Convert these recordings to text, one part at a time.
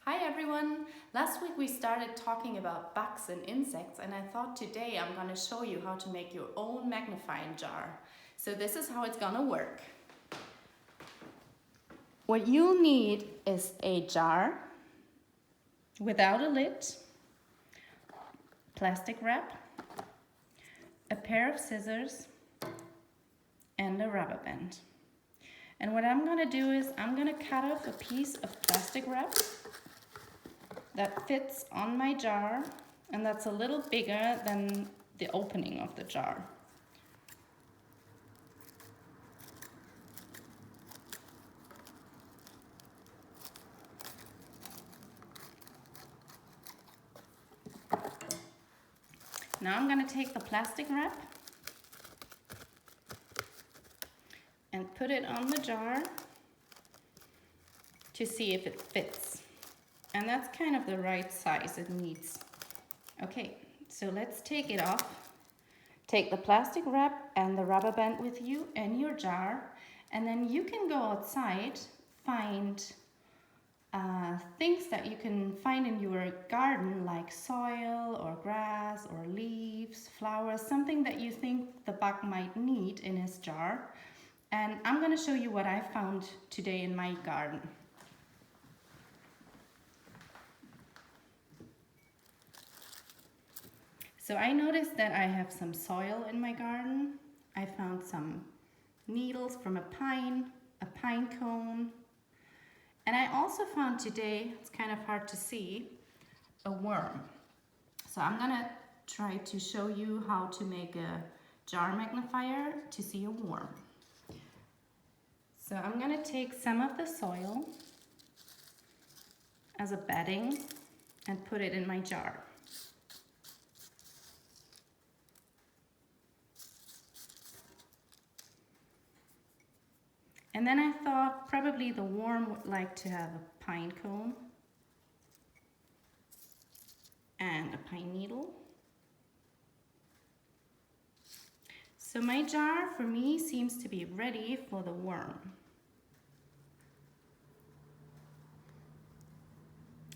Hi everyone! Last week we started talking about bugs and insects, and I thought today I'm going to show you how to make your own magnifying jar. So this is how it's going to work. What you'll need is a jar without a lid, plastic wrap, a pair of scissors, and a rubber band. And what I'm going to do is I'm going to cut off a piece of plastic wrap that fits on my jar, and that's a little bigger than the opening of the jar. Now I'm going to take the plastic wrap and put it on the jar to see if it fits. And that's kind of the right size it needs. Okay, so let's take it off. Take the plastic wrap and the rubber band with you in your jar, and then you can go outside, find things that you can find in your garden, like soil or grass or leaves, flowers, something that you think the bug might need in his jar. And I'm going to show you what I found today in my garden. So I noticed that I have some soil in my garden. I found some needles from a pine cone. And I also found today, it's kind of hard to see, a worm. So I'm gonna try to show you how to make a jar magnifier to see a worm. So I'm gonna take some of the soil as a bedding and put it in my jar. And then I thought probably the worm would like to have a pine cone and a pine needle. So my jar for me seems to be ready for the worm.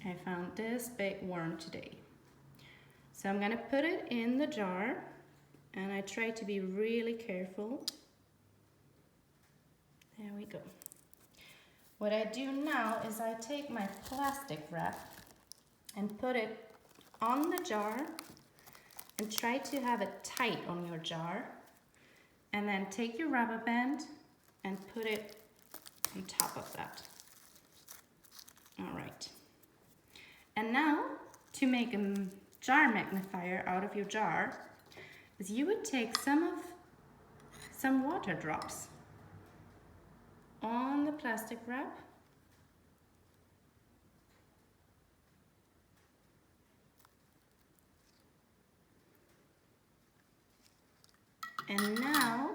I found this big worm today. So I'm gonna put it in the jar, and I try to be really careful. There we go. What I do now is I take my plastic wrap and put it on the jar and try to have it tight on your jar, and then take your rubber band and put it on top of that. All right. And now to make a jar magnifier out of your jar is you would take some water drops on the plastic wrap, and now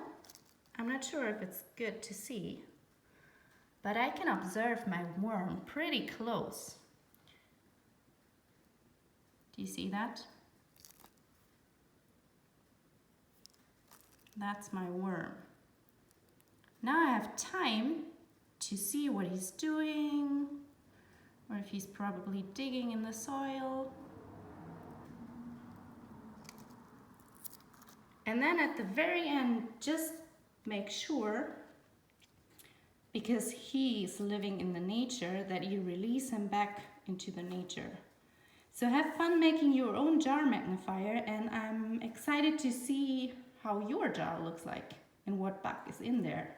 I'm not sure if it's good to see, but I can observe my worm pretty close. Do you see that? That's my worm. Now I have time to see what he's doing, or if he's probably digging in the soil. And then at the very end, just make sure, because he's living in the nature, that you release him back into the nature. So have fun making your own jar magnifier, and I'm excited to see how your jar looks like and what bug is in there.